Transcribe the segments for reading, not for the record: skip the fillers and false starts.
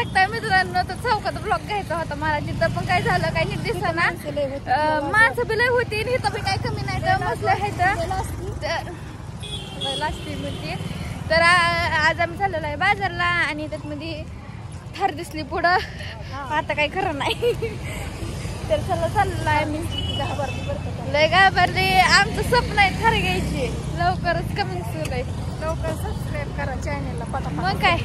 शकता मित्रांनो, तर चौकात ब्लॉग घ्यायचा होता मला, तिथं पण काय झालं काय नीट दिसना. माणसं बी लय होती, इथं बी काय कमी नाही तर मस्त लागते म्हणजे. तर आज आम्ही चाललेलो आहे बाजारला आणि त्यातमध्ये थार दिसली पुढं, आता काही खरं नाही. तर चला चाललेलो आहे मी. लय घाबरले, आमचं स्वप्न आहे थार घ्यायची. लवकरच कमी आहे, लवकर सबस्क्राईब करा चॅनलला पटापट. मग काय,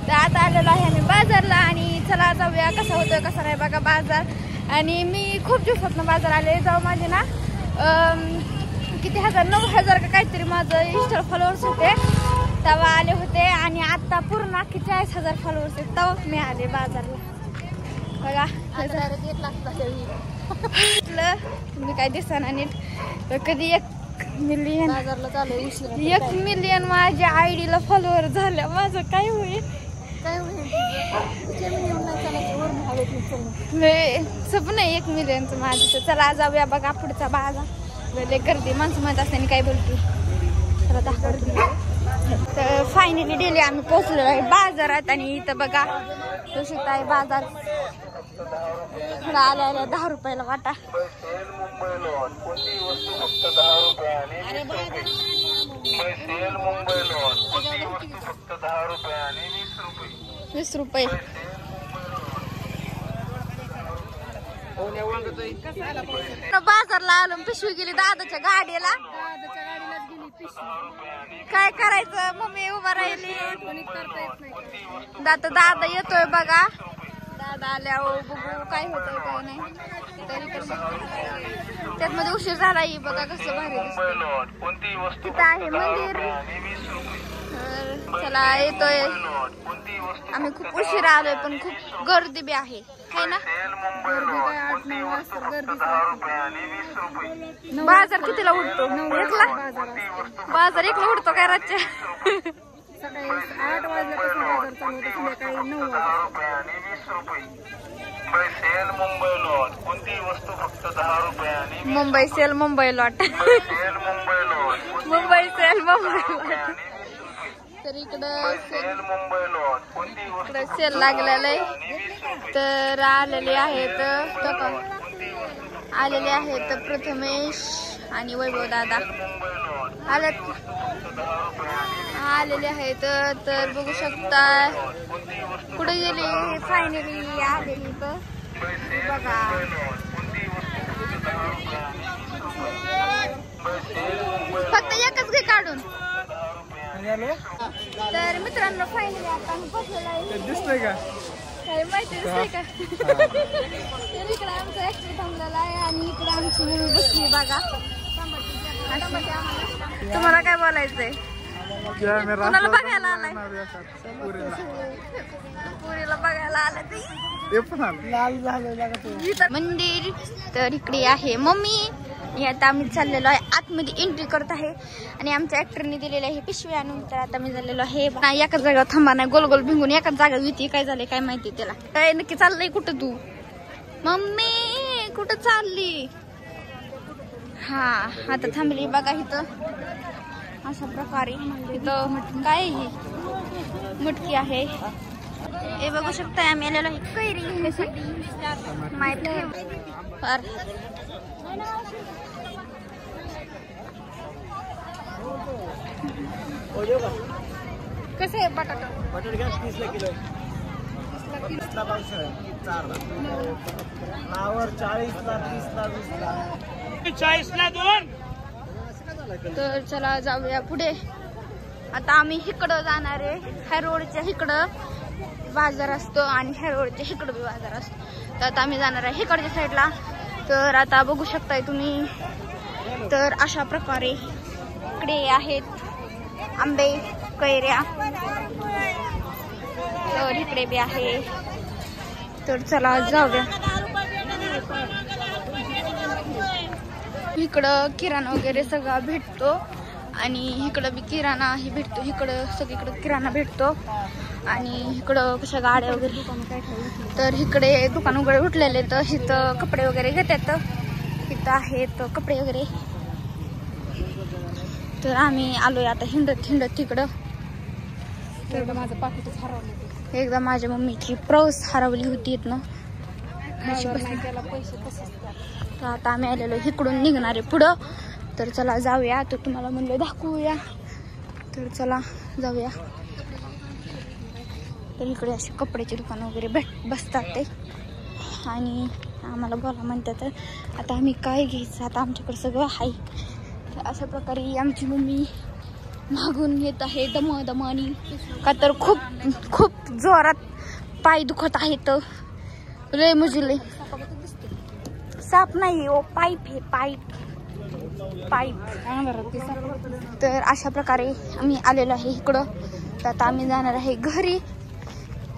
तर आता आलेलो आहे आम्ही बाजारला आणि चला जाऊया कसा होतोय कसा नाही बघा बाजार. आणि मी खूप दिवसातनं बाजार आले, जाऊ माझे ना किती 9,000 का काहीतरी माझं इंस्टा फॉलोअर्स होते तेव्हा आले होते. आणि आता पूर्ण 40,000 फॉलोअर्स आहेत तेव्हा मी आले बाजारला बघा. 1 लाख झाले तुम्ही काय दिसना नीट. तर कधी 1 मिलियन बाजारला चालू 1 मिलियन माझ्या आयडीला फॉलोअर झाल्या, माझं काय होईल काय होईल. स्वप्न 1 मिलियनचं माझं. तर चला जाऊया बघा पुढचा बाजार. लय गर्दी, माणसं म्हणत असताना काय बोलतो. चला दाखवते. तर फायनली डेली आम्ही पोहोचलेलो आहे बाजारात आणि इथं बघा दूषित आहे बाजार. आल्या आल्या 10 रुपयाला वाटा. ₹20. बाजारला आलो, पिशवी गेली दादाच्या गाडीला. काय करायचं, मम्मी उभा राहिली. दादा येतोय बघा. दादा आल्यावर बघू काय होतंय काय नाही. त्यात मध्ये उशीर झाला. बघा कसं भारी दिसतंय. तिथं आहे मंदिर. चला येतोय आम्ही. खूप उशीर आलोय पण खूप गर्दी बी आहे ना. बाजार कितीला उठतो? 1ला. बाजार 1ला उठतो काय रातच्या? सकाळी 8 वाजल्यापासून बाजार चालू होतो, संध्याकाळी 9 वाजता. Mumbai sale Mumbai lot. Mumbai sale Mumbai lot. तर इकडं सेल लागलेला आहे. तर आलेले आहेत प्रथमेश आणि वैभव दादा आलेले आहेत. तर बघू शकता कुठे गेली फायनली आलेली बघा. फक्त एकच घे काढून. तर मित्रांनो फायनली आता आम्ही बसलेलो आहे. दिसतंय का काय माहिती दिसतंय का? तर इकडे आमचा ऍक्टर थांबलेला आहे आणि इकडे आमची मुलगी बसली बघा. तुम्हाला काय बोलायचंय? कोणाला बघायला आलाय? पुरीला बघायला आलाय ते मंदिर. तर इकडे आहे मम्मी. आता आम्ही चाललेलो आहे आतमध्ये एंट्री करत आहे आणि आमच्या ऍक्टरने दिलेले आहे पिशवी आणून. तर आता मी झालेलो आहे एकाच जागा थांबा नाही, गोल गोल भिंगून एकाच जागा होती. काय झालंय काय माहिती त्याला. काय नक्की चाललंय कुठं तू मम्मी? कुठं चालली? हा आता थांबली बघा इथं अशा प्रकारे. इथं काय ही मटकी आहे हे बघू शकता. आम्ही आलेलो आहे कैरी घेण्यासाठी. माहिती कसं आहे बटाटा? बटाटा घ्या 30 किलो. 30 ला 4 ला. नावर 40 ला 30 ला 20 ला 40 ला 2. तर चला जाऊया पुढे. आता आम्ही इकडं जाणार आहे. ह्या रोडच्या इकडं बाजार असतो आणि ह्या रोडच्या इकडं बी बाजार असतो. तर आता आम्ही जाणार आहे इकडच्या साईडला. तर आता बघू शकताय तुम्ही. तर अशा प्रकारे इकडे आहेत आंबे कैऱ्या. तर इकडे बी आहे. तर चला जाऊया. इकडं किराणा वगैरे सगळा भेटतो आणि इकडं बी किराणा ही भेटतो. इकडं सगळीकडं किराणा भेटतो आणि इकडं कशा गाड्या वगैरे. तर इकडे दुकान वगैरे उठलेले. तर इथं कपडे वगैरे घेतात. इथं आहेत कपडे वगैरे. तर आम्ही आलोय आता हिंडत तिकडं. तर माझं पाकिटच हरवलं. एकदा माझ्या मम्मीची पर्स हरवली होती ना, तर आता आम्ही आलेलो इकडून निघणारे पुढं. तर चला जाऊया. तर तुम्हाला म्हणलं दाखवूया, तर चला जाऊया. तर इकडे असे कपड्याचे दुकान वगैरे बसतात ते, आणि आम्हाला बोला म्हणतात. आता आम्ही काय घ्यायचं, आता आमच्याकडे सगळं आहे. अशा प्रकारे आमची मम्मी मागून येत आहे दमादमानी, का तर खूप खूप जोरात पाय दुखत आहेत. लय मुजले. साप नाही ओ, पाईप आहे, पाईप. तर अशा प्रकारे आम्ही आलेलो आहे इकडं. तर आता आम्ही जाणार आहे घरी.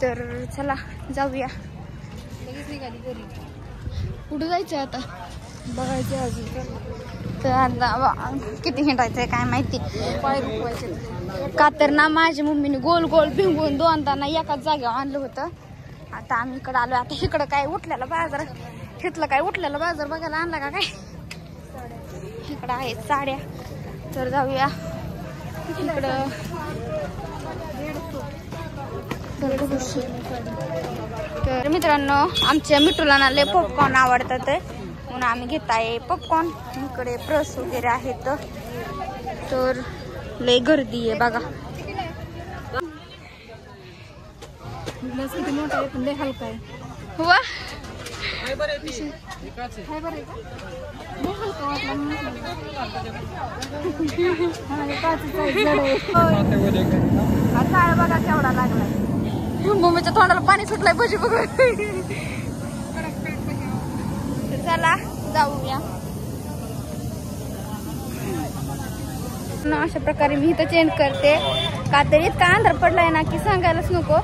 तर चला जाऊया. कुठं जायचं आता बघायचं अजून. तर आता किती हिंडायचंय काय माहिती. पाय दुखवायचे का तर ना, माझ्या मम्मीने गोल गोल भिंगून दोनदा ना एकाच जागेवर आणलं होतं. आता आम्ही इकडं आलो. आता इकडं काय उठलेला बाजार, तिथलं काय उठलेला बाजार बघायला आणला का काय. इकडं आहेत साड्या. तर जाऊया इकडं. तर मित्रांनो, आमच्या मिठूला ना लय पॉपकॉर्न आवडतात, म्हणून आम्ही घेत आहे पॉपकॉर्न. इकडे प्रस वगैरे आहेत. तर लय गर्दी आहे बघा. किती मोठा आहे पण लय हलका आहे. वा आता बघा केवढा लागलाय. मम्मीच्या तोंडाला पाणी सुटलंय भजी बघून. चला जाऊया. अशा प्रकारे मी इथं चेंज करते, का तर इतका अंधार पडलाय ना की सांगायलाच नको.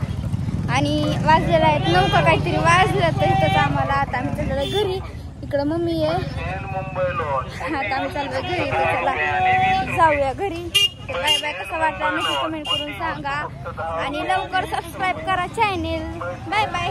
आणि वाजलेला आहेत 9 का काहीतरी वाजलं. तर इथंच आम्हाला आता आम्ही चाललोय घरी. इकडं मम्मी आहे. आता आम्ही चाललोय घरी. तर चला जाऊया घरी. Bye bye. कसं वाटलं नक्की कमेंट करून सांगा, आणि लवकर सबस्क्राईब करा चॅनेल. Bye bye.